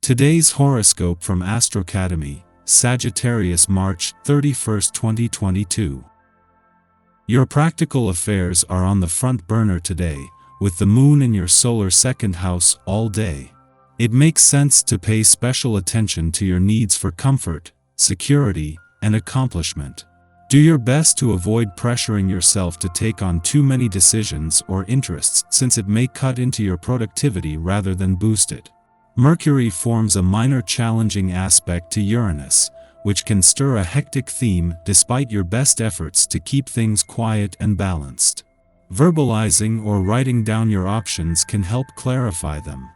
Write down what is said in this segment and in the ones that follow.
Today's horoscope from Astrocademy, Sagittarius March 31, 2022. Your practical affairs are on the front burner today, with the moon in your solar second house all day. It makes sense to pay special attention to your needs for comfort, security, and accomplishment. Do your best to avoid pressuring yourself to take on too many decisions or interests, since it may cut into your productivity rather than boost it. Mercury forms a minor challenging aspect to Uranus, which can stir a hectic theme despite your best efforts to keep things quiet and balanced. Verbalizing or writing down your options can help clarify them.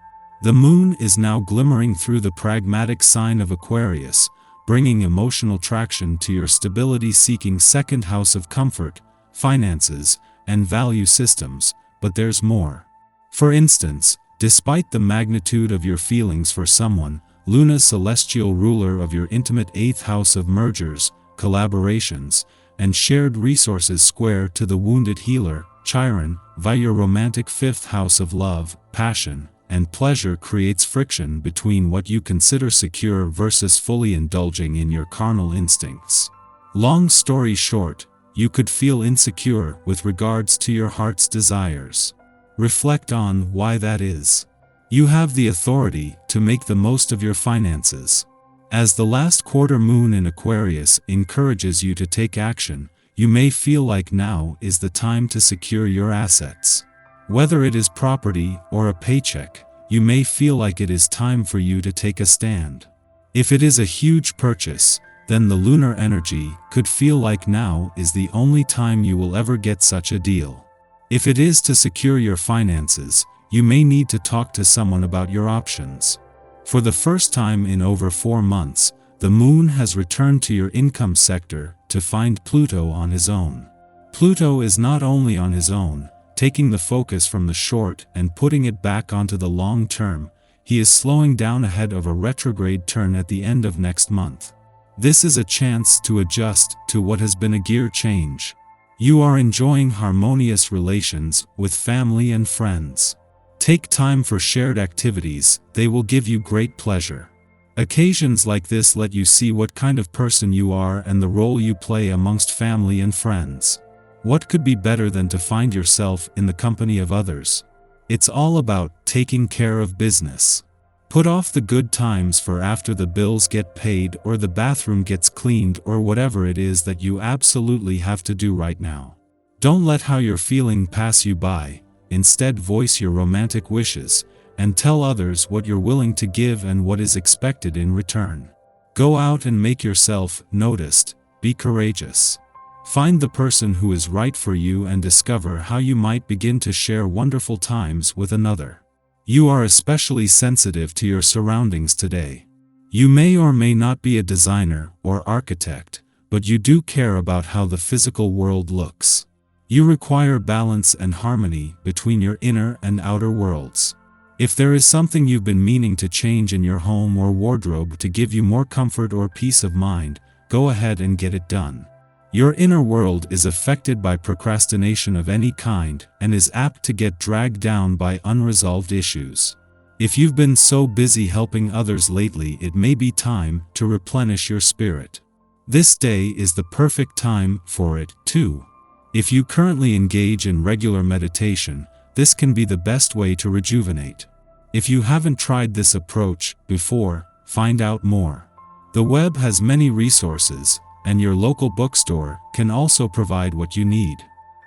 The moon is now glimmering through the pragmatic sign of Aquarius, bringing emotional traction to your stability-seeking second house of comfort, finances, and value systems, but there's more. For instance, despite the magnitude of your feelings for someone, Luna, celestial ruler of your intimate 8th house of mergers, collaborations, and shared resources, square to the wounded healer, Chiron, via your romantic 5th house of love, passion, and pleasure, creates friction between what you consider secure versus fully indulging in your carnal instincts. Long story short, you could feel insecure with regards to your heart's desires. Reflect on why that is. You have the authority to make the most of your finances. As the last quarter moon in Aquarius encourages you to take action, you may feel like now is the time to secure your assets. Whether it is property or a paycheck, you may feel like it is time for you to take a stand. If it is a huge purchase, then the lunar energy could feel like now is the only time you will ever get such a deal. If it is to secure your finances, you may need to talk to someone about your options. For the first time in over 4 months, the moon has returned to your income sector to find Pluto on his own. Pluto is not only on his own, taking the focus from the short and putting it back onto the long term, he is slowing down ahead of a retrograde turn at the end of next month. This is a chance to adjust to what has been a gear change. You are enjoying harmonious relations with family and friends. Take time for shared activities, they will give you great pleasure. Occasions like this let you see what kind of person you are and the role you play amongst family and friends. What could be better than to find yourself in the company of others? It's all about taking care of business. Put off the good times for after the bills get paid or the bathroom gets cleaned or whatever it is that you absolutely have to do right now. Don't let how you're feeling pass you by, instead voice your romantic wishes, and tell others what you're willing to give and what is expected in return. Go out and make yourself noticed, be courageous. Find the person who is right for you and discover how you might begin to share wonderful times with another. You are especially sensitive to your surroundings today. You may or may not be a designer or architect, but you do care about how the physical world looks. You require balance and harmony between your inner and outer worlds. If there is something you've been meaning to change in your home or wardrobe to give you more comfort or peace of mind, go ahead and get it done. Your inner world is affected by procrastination of any kind and is apt to get dragged down by unresolved issues. If you've been so busy helping others lately, it may be time to replenish your spirit. This day is the perfect time for it, too. If you currently engage in regular meditation, this can be the best way to rejuvenate. If you haven't tried this approach before, find out more. The web has many resources, and your local bookstore can also provide what you need.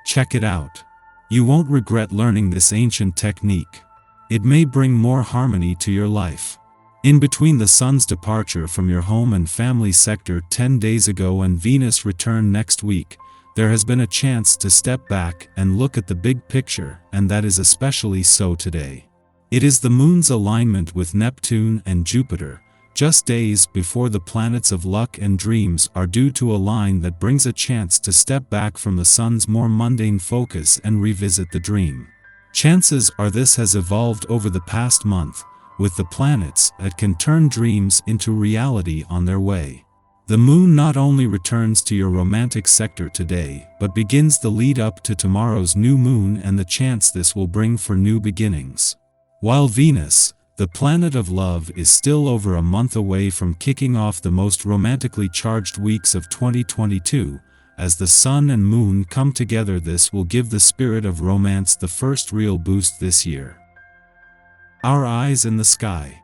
Check it out. You won't regret learning this ancient technique. It may bring more harmony to your life. In between the sun's departure from your home and family sector 10 days ago and Venus' return next week, there has been a chance to step back and look at the big picture, and that is especially so today. It is the moon's alignment with Neptune and Jupiter, just days before the planets of luck and dreams are due to align, that brings a chance to step back from the sun's more mundane focus and revisit the dream. Chances are this has evolved over the past month, with the planets that can turn dreams into reality on their way. The moon not only returns to your romantic sector today, but begins the lead up to tomorrow's new moon and the chance this will bring for new beginnings. While Venus, The planet of love is still over a month away from kicking off the most romantically charged weeks of 2022. As the sun and moon come together, this will give the spirit of romance the first real boost this year. Our eyes in the sky.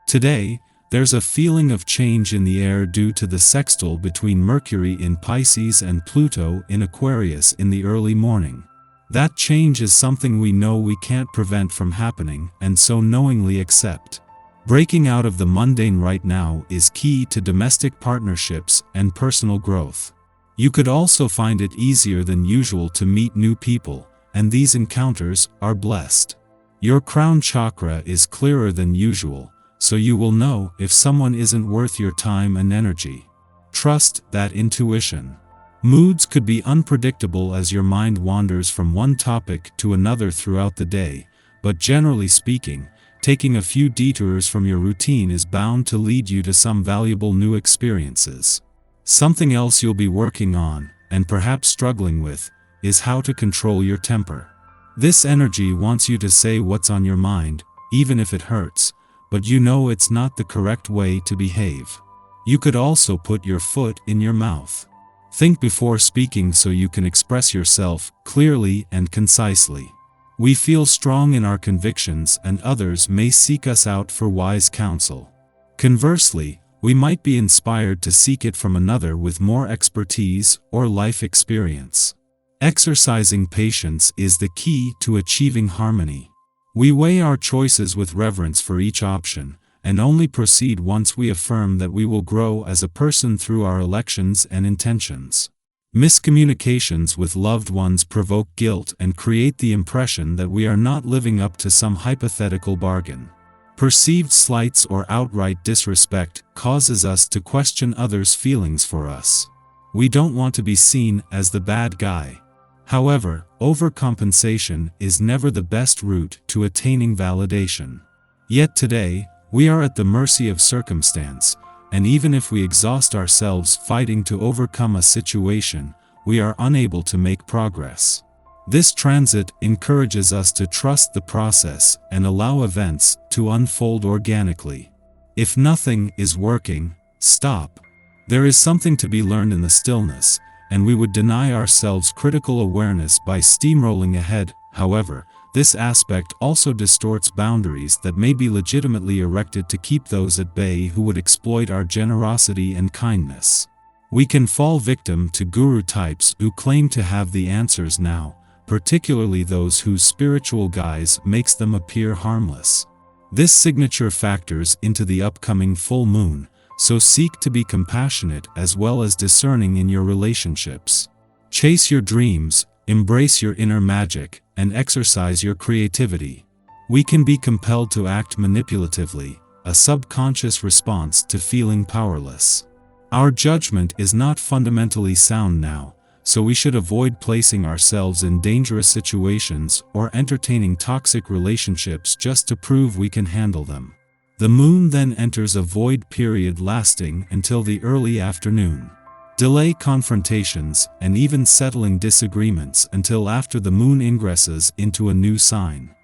Today, there's a feeling of change in the air due to the sextile between Mercury in Pisces and Pluto in Aquarius in the early morning. That change is something we know we can't prevent from happening, and so knowingly accept. Breaking out of the mundane right now is key to domestic partnerships and personal growth. You could also find it easier than usual to meet new people, and these encounters are blessed. Your crown chakra is clearer than usual, so you will know if someone isn't worth your time and energy. Trust that intuition. Moods could be unpredictable as your mind wanders from one topic to another throughout the day, but generally speaking, taking a few detours from your routine is bound to lead you to some valuable new experiences. Something else you'll be working on, and perhaps struggling with, is how to control your temper. This energy wants you to say what's on your mind, even if it hurts, but you know it's not the correct way to behave. You could also put your foot in your mouth. Think before speaking so you can express yourself clearly and concisely. We feel strong in our convictions, and others may seek us out for wise counsel. Conversely, we might be inspired to seek it from another with more expertise or life experience. Exercising patience is the key to achieving harmony. We weigh our choices with reverence for each option, and only proceed once we affirm that we will grow as a person through our elections and intentions. Miscommunications with loved ones provoke guilt and create the impression that we are not living up to some hypothetical bargain. Perceived slights or outright disrespect causes us to question others' feelings for us. We don't want to be seen as the bad guy. However, overcompensation is never the best route to attaining validation. Yet today, we are at the mercy of circumstance, and even if we exhaust ourselves fighting to overcome a situation, we are unable to make progress. This transit encourages us to trust the process and allow events to unfold organically. If nothing is working, stop. There is something to be learned in the stillness, and we would deny ourselves critical awareness by steamrolling ahead. However, this aspect also distorts boundaries that may be legitimately erected to keep those at bay who would exploit our generosity and kindness. We can fall victim to guru types who claim to have the answers now, particularly those whose spiritual guise makes them appear harmless. This signature factors into the upcoming full moon, so seek to be compassionate as well as discerning in your relationships. Chase your dreams, embrace your inner magic, and exercise your creativity. We can be compelled to act manipulatively, a subconscious response to feeling powerless. Our judgment is not fundamentally sound now, so we should avoid placing ourselves in dangerous situations or entertaining toxic relationships just to prove we can handle them. The moon then enters a void period lasting until the early afternoon. Delay confrontations and even settling disagreements until after the moon ingresses into a new sign.